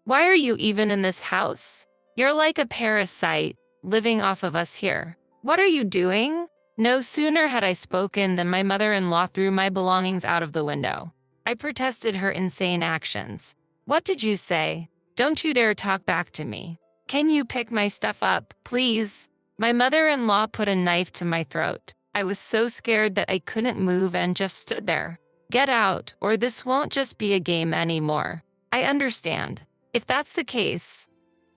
Why are you even in this house? You're like a parasite, living off of us here. What are you doing? No sooner had I spoken than my mother-in-law threw my belongings out of the window. I protested her insane actions. What did you say? Don't you dare talk back to me. Can you pick my stuff up, please? My mother-in-law put a knife to my throat. I was so scared that I couldn't move and just stood there. Get out, or this won't just be a game anymore. I understand. If that's the case,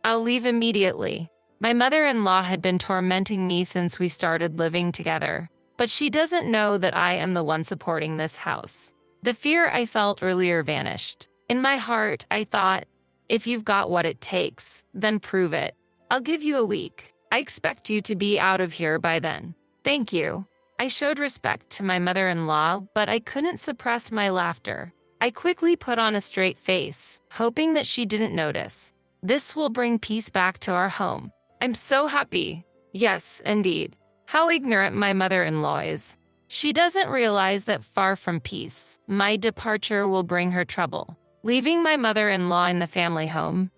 I'll leave immediately. My mother-in-law had been tormenting me since we started living together, but she doesn't know that I am the one supporting this house. The fear I felt earlier vanished. In my heart, I thought, if you've got what it takes, then prove it. I'll give you a week. I expect you to be out of here by then. Thank you. I showed respect to my mother-in-law, but I couldn't suppress my laughter. I quickly put on a straight face, hoping that she didn't notice. This will bring peace back to our home. I'm so happy. Yes, indeed. How ignorant my mother-in-law is. She doesn't realize that far from peace, my departure will bring her trouble. Leaving my mother-in-law in the family home,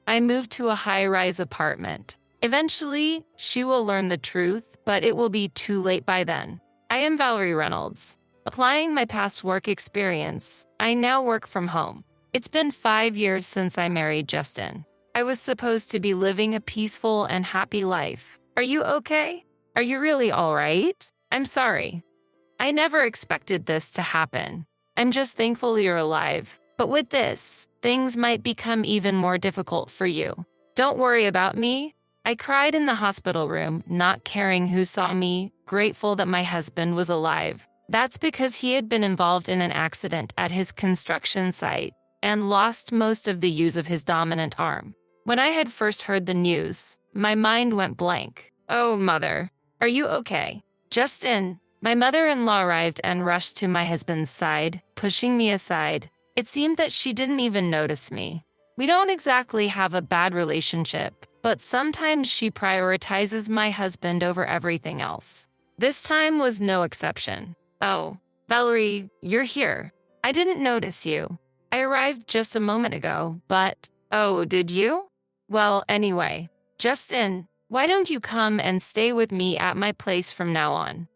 I moved to a high-rise apartment. Eventually, she will learn the truth, but it will be too late by then. I am Valerie Reynolds. Applying my past work experience, I now work from home. It's been 5 years since I married Justin. I was supposed to be living a peaceful and happy life. Are you okay? Are you really all right? I'm sorry. I never expected this to happen. I'm just thankful you're alive. But with this, things might become even more difficult for you. Don't worry about me. I cried in the hospital room, not caring who saw me, grateful that my husband was alive. That's because he had been involved in an accident at his construction site and lost most of the use of his dominant arm. When I had first heard the news, my mind went blank. Oh, mother, are you okay? Justin, my mother-in-law arrived and rushed to my husband's side, pushing me aside. It seemed that she didn't even notice me. We don't exactly have a bad relationship, but sometimes she prioritizes my husband over everything else. This time was no exception. Oh, Valerie, you're here. I didn't notice you. I arrived just a moment ago, but, oh, did you? Well, anyway, Justin, why don't you come and stay with me at my place from now on?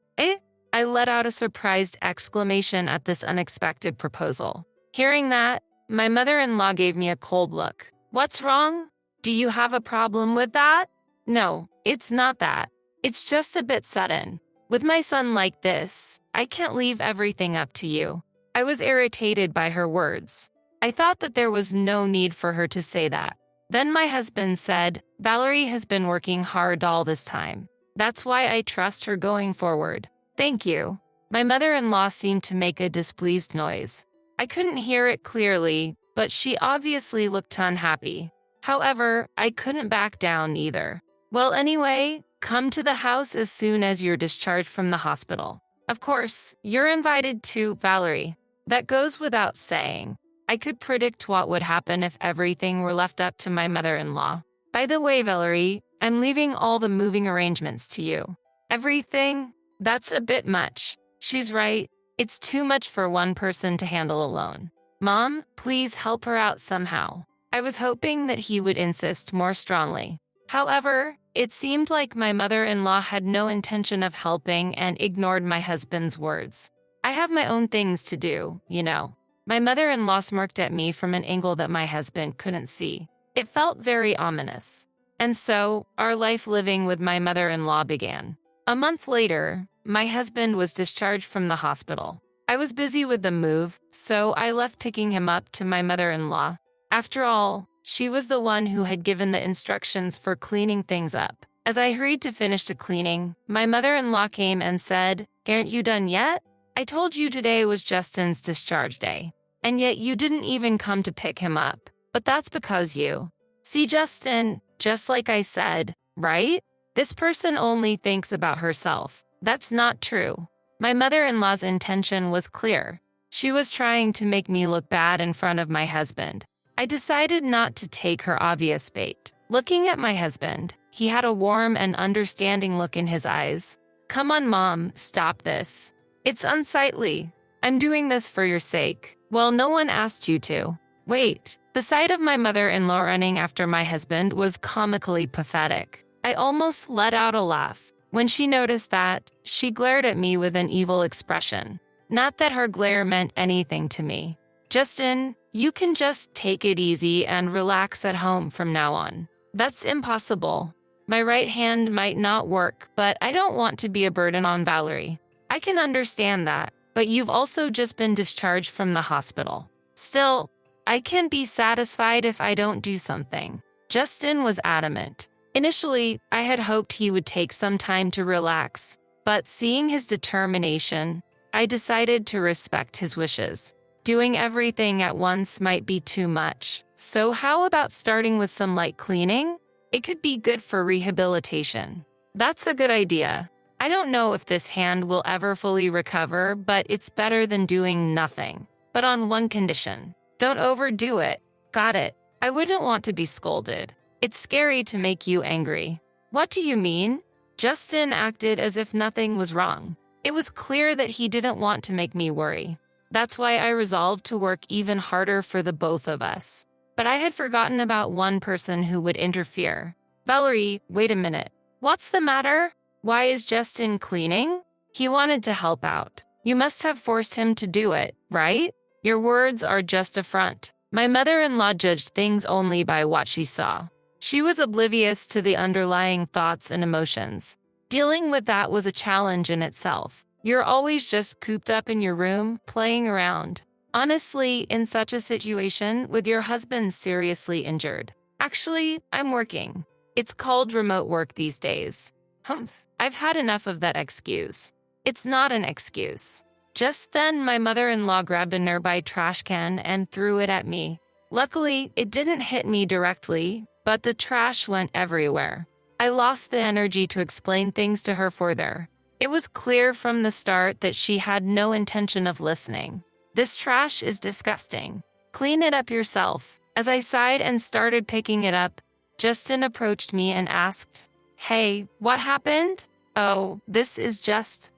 I let out a surprised exclamation at this unexpected proposal. Hearing that, my mother-in-law gave me a cold look. What's wrong? Do you have a problem with that? No, it's not that. It's just a bit sudden. With my son like this, I can't leave everything up to you. I was irritated by her words. I thought that there was no need for her to say that. Then my husband said, Valerie has been working hard all this time. That's why I trust her going forward. Thank you. My mother-in-law seemed to make a displeased noise. I couldn't hear it clearly, but she obviously looked unhappy. However, I couldn't back down either. Well, anyway, come to the house as soon as you're discharged from the hospital. Of course, you're invited to, Valerie. That goes without saying. I could predict what would happen if everything were left up to my mother-in-law. By the way, Valerie, I'm leaving all the moving arrangements to you. Everything? That's a bit much. She's right. It's too much for one person to handle alone. Mom, please help her out somehow. I was hoping that he would insist more strongly. However, it seemed like my mother-in-law had no intention of helping and ignored my husband's words. I have my own things to do, you know. My mother-in-law smirked at me from an angle that my husband couldn't see. It felt very ominous. And so, our life living with my mother-in-law began. A month later, my husband was discharged from the hospital. I was busy with the move, so I left picking him up to my mother-in-law. After all, she was the one who had given the instructions for cleaning things up. As I hurried to finish the cleaning, my mother-in-law came and said, "Aren't you done yet? I told you today was Justin's discharge day, and yet you didn't even come to pick him up. But that's because you see Justin, just like I said, right? This person only thinks about herself. That's not true." My mother-in-law's intention was clear. She was trying to make me look bad in front of my husband. I decided not to take her obvious bait. Looking at my husband, he had a warm and understanding look in his eyes. "Come on, Mom, stop this. It's unsightly. I'm doing this for your sake. Well, no one asked you to." "Wait, The sight of my mother-in-law running after my husband was comically pathetic. I almost let out a laugh. When she noticed that, she glared at me with an evil expression. Not that her glare meant anything to me. "Justin, you can just take it easy and relax at home from now on." "That's impossible. My right hand might not work, but I don't want to be a burden on Valerie." "I can understand that, but you've also just been discharged from the hospital. Still, I can be satisfied if I don't do something." Justin was adamant. Initially, I had hoped he would take some time to relax, but seeing his determination, I decided to respect his wishes. Doing everything at once might be too much. "So how about starting with some light cleaning? It could be good for rehabilitation." "That's a good idea. I don't know if this hand will ever fully recover, but it's better than doing nothing. But on one condition. Don't overdo it." "Got it. I wouldn't want to be scolded. It's scary to make you angry." "What do you mean?" Justin acted as if nothing was wrong. It was clear that he didn't want to make me worry. That's why I resolved to work even harder for the both of us. But I had forgotten about one person who would interfere. "Valerie, wait a minute. What's the matter? Why is Justin cleaning?" "He wanted to help out. You must have forced him to do it, right?" "Your words are just a front." My mother-in-law judged things only by what she saw. She was oblivious to the underlying thoughts and emotions. Dealing with that was a challenge in itself. "You're always just cooped up in your room, playing around." "Honestly, in such a situation, with your husband seriously injured." "Actually, I'm working. It's called remote work these days." "Humph, I've had enough of that excuse." "It's not an excuse." Just then, my mother-in-law grabbed a nearby trash can and threw it at me. Luckily, it didn't hit me directly, but the trash went everywhere. I lost the energy to explain things to her further. It was clear from the start that she had no intention of listening. "This trash is disgusting. Clean it up yourself." As I sighed and started picking it up, Justin approached me and asked, "Hey, what happened?" "Oh, this is just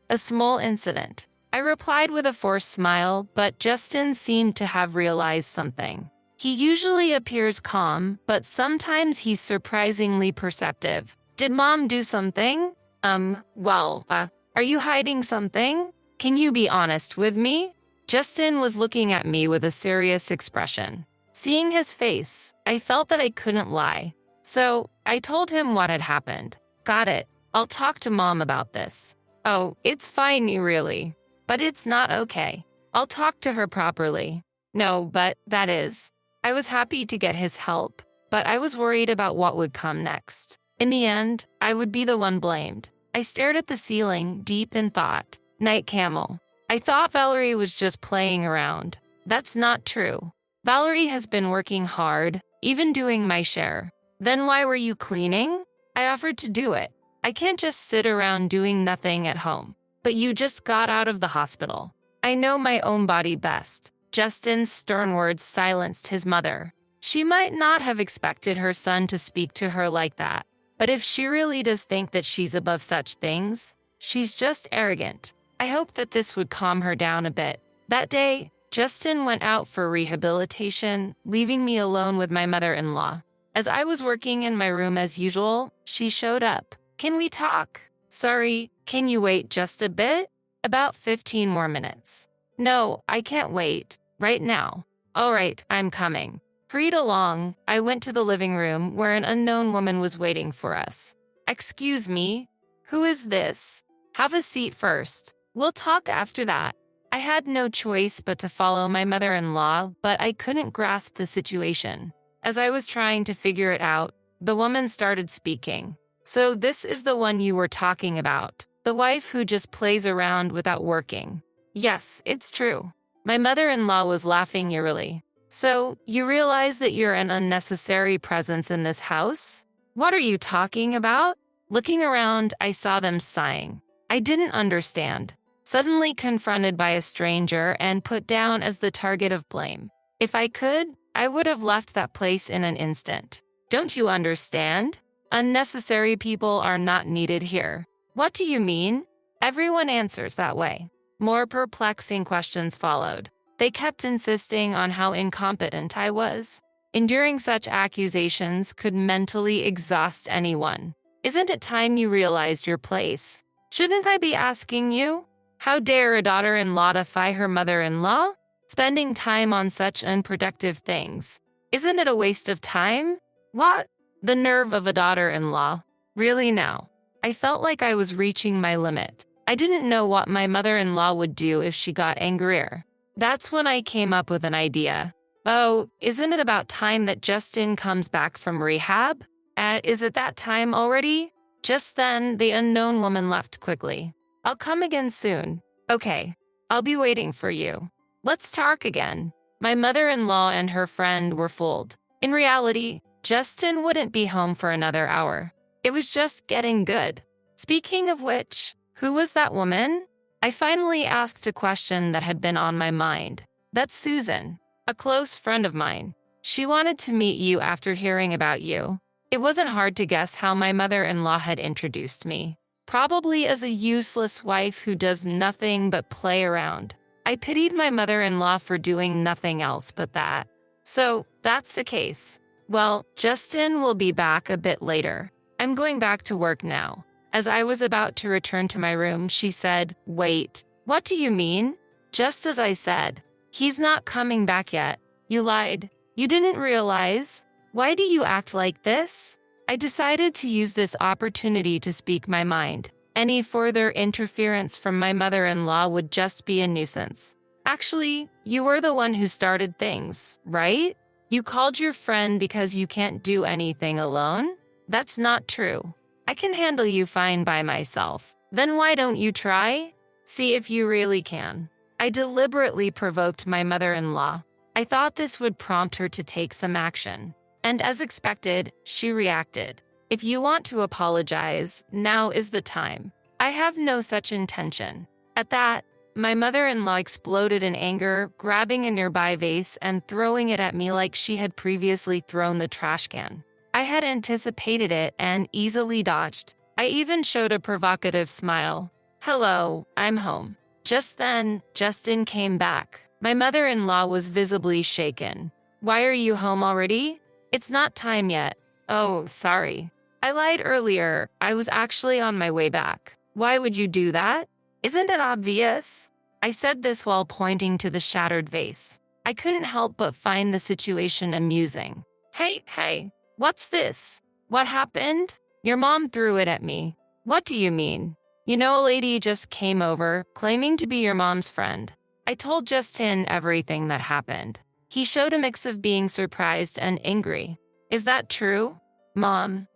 a small incident." I replied with a forced smile, but Justin seemed to have realized something. He usually appears calm, but sometimes he's surprisingly perceptive. "Did Mom do something?" Are you hiding something? Can you be honest with me?" Justin was looking at me with a serious expression. Seeing his face, I felt that I couldn't lie. So I told him what had happened. "Got it. I'll talk to Mom about this." "Oh, it's fine, really. But it's not okay. I'll talk to her properly." "No, but that is." I was happy to get his help, but I was worried about what would come next. In the end, I would be the one blamed. I stared at the ceiling, deep in thought. Night camel. I thought Valerie was just playing around. That's not true. Valerie has been working hard, even doing my share. "Then why were you cleaning?" "I offered to do it. I can't just sit around doing nothing at home." "But you just got out of the hospital." "I know my own body best." Justin's stern words silenced his mother. She might not have expected her son to speak to her like that. But if she really does think that she's above such things, she's just arrogant. I hoped that this would calm her down a bit. That day, Justin went out for rehabilitation, leaving me alone with my mother-in-law. As I was working in my room as usual, she showed up. "Can we talk?" "Sorry, can you wait just a bit?" "About 15 more minutes." "No, I can't wait. Right now." "All right, I'm coming." Hurried along, I went to the living room where an unknown woman was waiting for us. "Excuse me, who is this?" "Have a seat first. We'll talk after that." I had no choice but to follow my mother-in-law, but I couldn't grasp the situation. As I was trying to figure it out, the woman started speaking. "So this is the one you were talking about, the wife who just plays around without working." "Yes, it's true." My mother-in-law was laughing eerily. "So, you realize that you're an unnecessary presence in this house?" "What are you talking about?" Looking around, I saw them sighing. I didn't understand. Suddenly confronted by a stranger and put down as the target of blame. If I could, I would have left that place in an instant. "Don't you understand? Unnecessary people are not needed here." "What do you mean?" Everyone answers that way. More perplexing questions followed. They kept insisting on how incompetent I was. Enduring such accusations could mentally exhaust anyone. Isn't it time you realized your place? Shouldn't I be asking you? How dare a daughter-in-law defy her mother-in-law? Spending time on such unproductive things. Isn't it a waste of time? What? The nerve of a daughter-in-law. Really now? I felt like I was reaching my limit. I didn't know what my mother-in-law would do if she got angrier. That's when I came up with an idea. Oh, isn't it about time that Justin comes back from rehab? Is it that time already? Just then, the unknown woman left quickly. I'll come again soon. Okay, I'll be waiting for you. Let's talk again. My mother-in-law and her friend were fooled. In reality, Justin wouldn't be home for another hour. It was just getting good. Speaking of which, who was that woman? I finally asked a question that had been on my mind. That's Susan, a close friend of mine. She wanted to meet you after hearing about you. It wasn't hard to guess how my mother-in-law had introduced me. Probably as a useless wife who does nothing but play around. I pitied my mother-in-law for doing nothing else but that. So, that's the case. Well, Justin will be back a bit later. I'm going back to work now. As I was about to return to my room, she said, "Wait, what do you mean?" Just as I said, "He's not coming back yet." You lied. You didn't realize. Why do you act like this? I decided to use this opportunity to speak my mind. Any further interference from my mother-in-law would just be a nuisance. Actually, you were the one who started things, right? You called your friend because you can't do anything alone? That's not true. I can handle you fine by myself. Then why don't you try? See if you really can. I deliberately provoked my mother-in-law. I thought this would prompt her to take some action. And as expected, she reacted. If you want to apologize, now is the time. I have no such intention. At that, my mother-in-law exploded in anger, grabbing a nearby vase and throwing it at me like she had previously thrown the trash can. I had anticipated it and easily dodged. I even showed a provocative smile. "Hello, I'm home." Just then, Justin came back. My mother-in-law was visibly shaken. "Why are you home already?" "It's not time yet." "Oh, sorry. I lied earlier. I was actually on my way back." "Why would you do that? Isn't it obvious?" I said this while pointing to the shattered vase. I couldn't help but find the situation amusing. Hey, what's this? What happened?" "Your mom threw it at me." "What do you mean?" "You know, a lady just came over, claiming to be your mom's friend." I told Justin everything that happened. He showed a mix of being surprised and angry. "Is that true?" "Mom,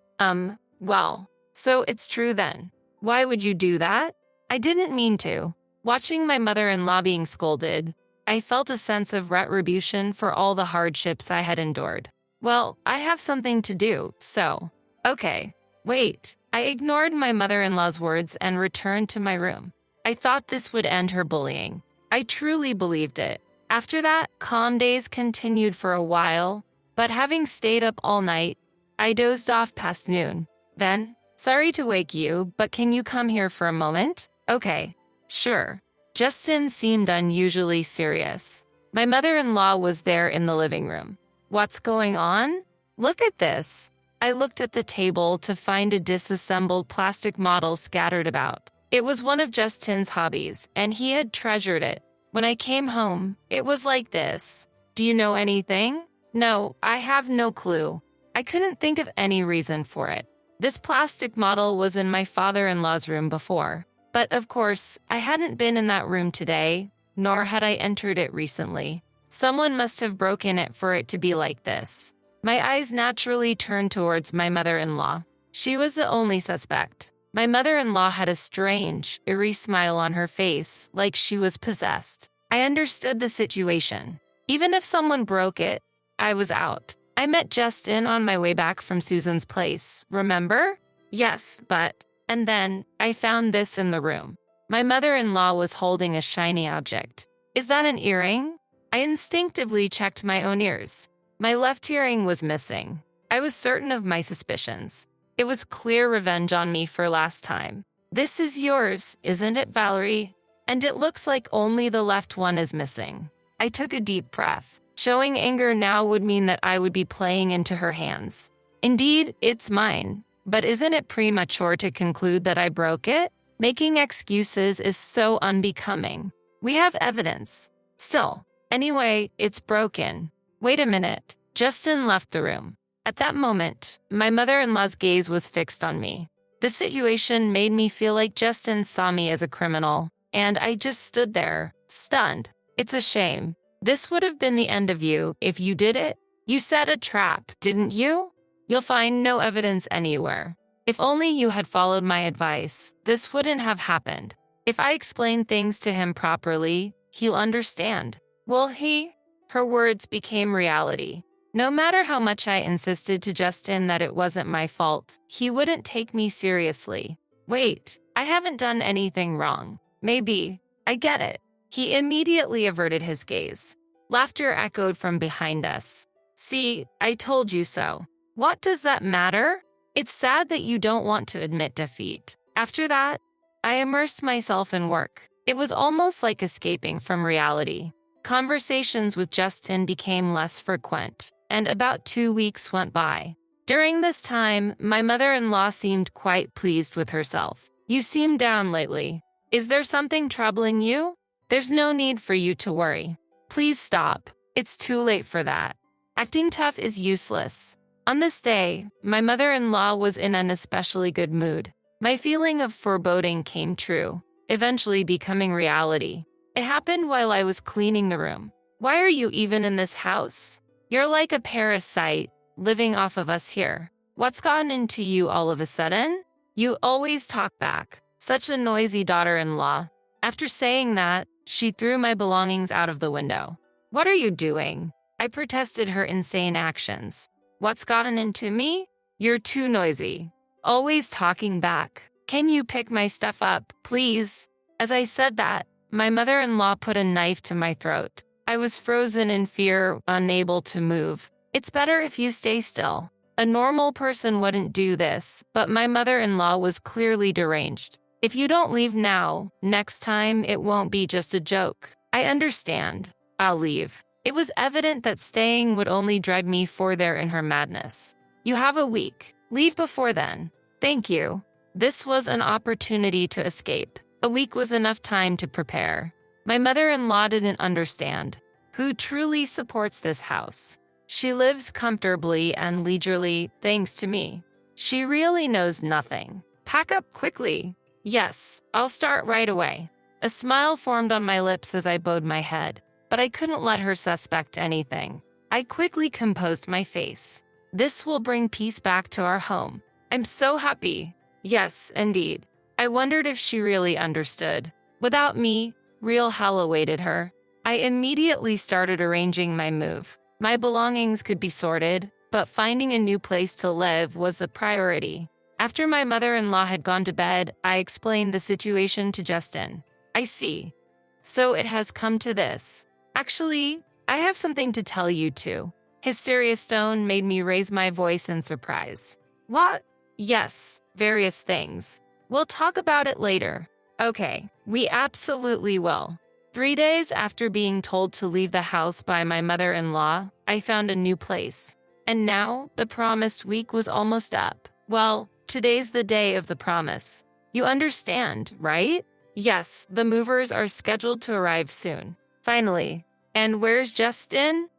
well, so it's true then. Why would you do that?" "I didn't mean to." Watching my mother-in-law being scolded, I felt a sense of retribution for all the hardships I had endured. Well, I have something to do, so. Okay, wait. I ignored my mother-in-law's words and returned to my room. I thought this would end her bullying. I truly believed it. After that, calm days continued for a while, but having stayed up all night, I dozed off past noon. Then, "Sorry to wake you, but can you come here for a moment?" "Okay, sure." Justin seemed unusually serious. My mother-in-law was there in the living room. "What's going on?" "Look at this." I looked at the table to find a disassembled plastic model scattered about. It was one of Justin's hobbies, and he had treasured it. When I came home, it was like this. "Do you know anything?" "No, I have no clue." I couldn't think of any reason for it. This plastic model was in my father-in-law's room before. But of course, I hadn't been in that room today, nor had I entered it recently. Someone must have broken it for it to be like this. My eyes naturally turned towards my mother-in-law. She was the only suspect. My mother-in-law had a strange, eerie smile on her face, like she was possessed. I understood the situation. Even if someone broke it, I was out. I met Justin on my way back from Susan's place, remember? Yes, but... And then, I found this in the room. My mother-in-law was holding a shiny object. "Is that an earring?" I instinctively checked my own ears. My left earring was missing. I was certain of my suspicions. It was clear revenge on me for last time. "This is yours, isn't it, Valerie? And it looks like only the left one is missing." I took a deep breath. Showing anger now would mean that I would be playing into her hands. Indeed, it's mine. But isn't it premature to conclude that I broke it? Making excuses is so unbecoming. We have evidence. Still. Anyway, it's broken. Wait a minute. Justin left the room. At that moment, my mother-in-law's gaze was fixed on me. The situation made me feel like Justin saw me as a criminal, and I just stood there, stunned. It's a shame. This would have been the end of you if you did it. You set a trap, didn't you? You'll find no evidence anywhere. If only you had followed my advice, this wouldn't have happened. If I explain things to him properly, he'll understand. Will he? Her words became reality. No matter how much I insisted to Justin that it wasn't my fault, he wouldn't take me seriously. Wait, I haven't done anything wrong. Maybe. I get it. He immediately averted his gaze. Laughter echoed from behind us. See, I told you so. What does that matter? It's sad that you don't want to admit defeat. After that, I immersed myself in work. It was almost like escaping from reality. Conversations with Justin became less frequent, and about 2 weeks went by. During this time, my mother-in-law seemed quite pleased with herself. You seem down lately. Is there something troubling you? There's no need for you to worry. Please stop. It's too late for that. Acting tough is useless. On this day, my mother-in-law was in an especially good mood. My feeling of foreboding came true, eventually becoming reality. It happened while I was cleaning the room. Why are you even in this house? You're like a parasite, living off of us here. What's gotten into you all of a sudden? You always talk back. Such a noisy daughter-in-law. After saying that, she threw my belongings out of the window. What are you doing? I protested her insane actions. What's gotten into me? You're too noisy. Always talking back. Can you pick my stuff up, please? As I said that, my mother-in-law put a knife to my throat. I was frozen in fear, unable to move. It's better if you stay still. A normal person wouldn't do this, but my mother-in-law was clearly deranged. If you don't leave now, next time it won't be just a joke. I understand. I'll leave. It was evident that staying would only drag me further in her madness. You have a week. Leave before then. Thank you. This was an opportunity to escape. A week was enough time to prepare. My mother-in-law didn't understand. Who truly supports this house? She lives comfortably and leisurely thanks to me. She really knows nothing. Pack up quickly. Yes, I'll start right away. A smile formed on my lips as I bowed my head, but I couldn't let her suspect anything. I quickly composed my face. This will bring peace back to our home. I'm so happy. Yes, indeed. I wondered if she really understood. Without me, real hell awaited her. I immediately started arranging my move. My belongings could be sorted, but finding a new place to live was the priority. After my mother-in-law had gone to bed, I explained the situation to Justin. I see. So it has come to this. Actually, I have something to tell you too. His serious tone made me raise my voice in surprise. What? Yes, various things. We'll talk about it later. Okay, we absolutely will. 3 days after being told to leave the house by my mother-in-law, I found a new place. And now, the promised week was almost up. Well, today's the day of the promise. You understand, right? Yes, the movers are scheduled to arrive soon. Finally. And where's Justin?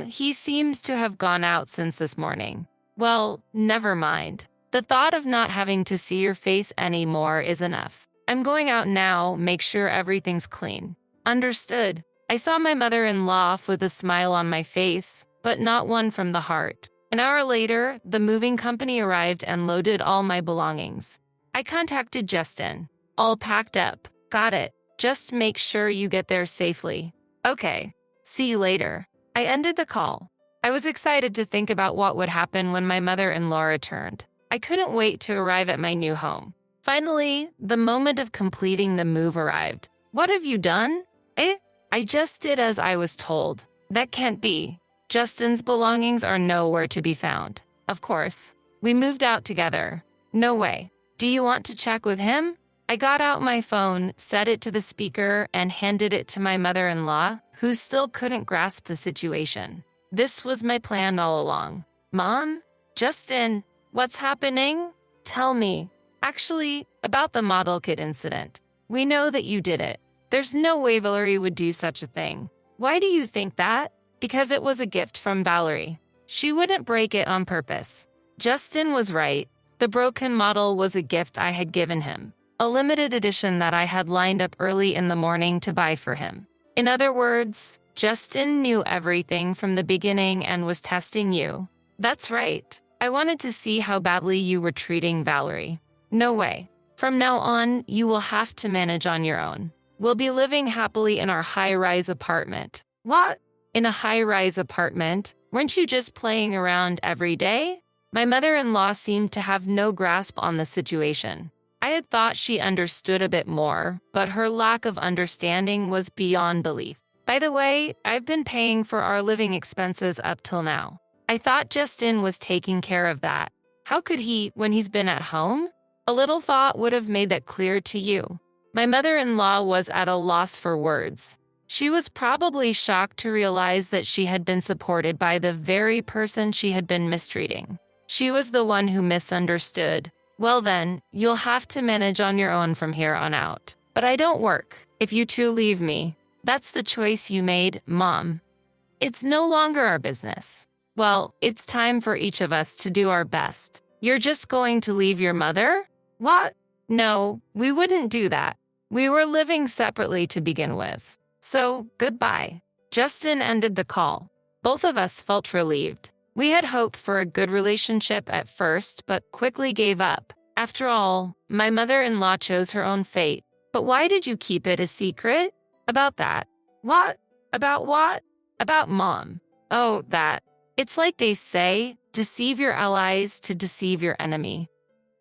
He seems to have gone out since this morning. Well, never mind. The thought of not having to see your face anymore is enough. I'm going out now, make sure everything's clean. Understood. I saw my mother-in-law off with a smile on my face, but not one from the heart. An hour later, the moving company arrived and loaded all my belongings. I contacted Justin. All packed up. Got it. Just make sure you get there safely. Okay. See you later. I ended the call. I was excited to think about what would happen when my mother-in-law returned. I couldn't wait to arrive at my new home. Finally, the moment of completing the move arrived. What have you done? I just did as I was told. That can't be. Justin's belongings are nowhere to be found. Of course. We moved out together. No way. Do you want to check with him? I got out my phone, set it to the speaker, and handed it to my mother-in-law, who still couldn't grasp the situation. This was my plan all along. Mom? Justin, what's happening? Tell me. Actually, about the model kit incident. We know that you did it. There's no way Valerie would do such a thing. Why do you think that? Because it was a gift from Valerie. She wouldn't break it on purpose. Justin was right. The broken model was a gift I had given him. A limited edition that I had lined up early in the morning to buy for him. In other words, Justin knew everything from the beginning and was testing you. That's right. I wanted to see how badly you were treating Valerie. No way. From now on, you will have to manage on your own. We'll be living happily in our high-rise apartment. What? In a high-rise apartment? Weren't you just playing around every day? My mother-in-law seemed to have no grasp on the situation. I had thought she understood a bit more, but her lack of understanding was beyond belief. By the way, I've been paying for our living expenses up till now. I thought Justin was taking care of that. How could he when he's been at home? A little thought would have made that clear to you. My mother-in-law was at a loss for words. She was probably shocked to realize that she had been supported by the very person she had been mistreating. She was the one who misunderstood. Well then, you'll have to manage on your own from here on out. But I don't work. If you two leave me, that's the choice you made, Mom. It's no longer our business. Well, it's time for each of us to do our best. You're just going to leave your mother? What? No, we wouldn't do that. We were living separately to begin with. So, goodbye. Justin ended the call. Both of us felt relieved. We had hoped for a good relationship at first, but quickly gave up. After all, my mother-in-law chose her own fate. But why did you keep it a secret? About that. What? About what? About Mom. Oh, that. It's like they say, deceive your allies to deceive your enemy.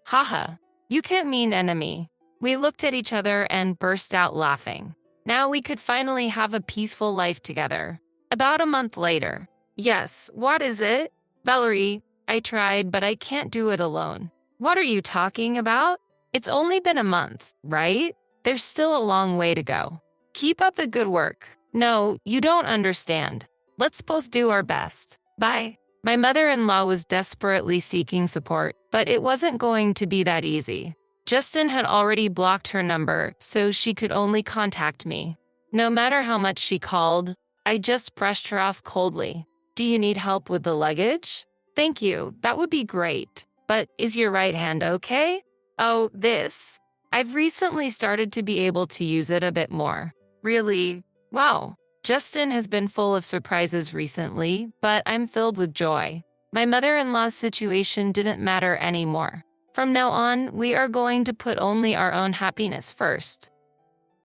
Haha, you can't mean enemy. We looked at each other and burst out laughing. Now we could finally have a peaceful life together. About a month later. Yes, what is it? Valerie, I tried, but I can't do it alone. What are you talking about? It's only been a month, right? There's still a long way to go. Keep up the good work. No, you don't understand. Let's both do our best. Bye. My mother-in-law was desperately seeking support, but it wasn't going to be that easy. Justin had already blocked her number, so she could only contact me. No matter how much she called, I just brushed her off coldly. Do you need help with the luggage? Thank you, that would be great. But is your right hand okay? Oh, this. I've recently started to be able to use it a bit more. Really? Wow. Justin has been full of surprises recently, but I'm filled with joy. My mother-in-law's situation didn't matter anymore. From now on, we are going to put only our own happiness first.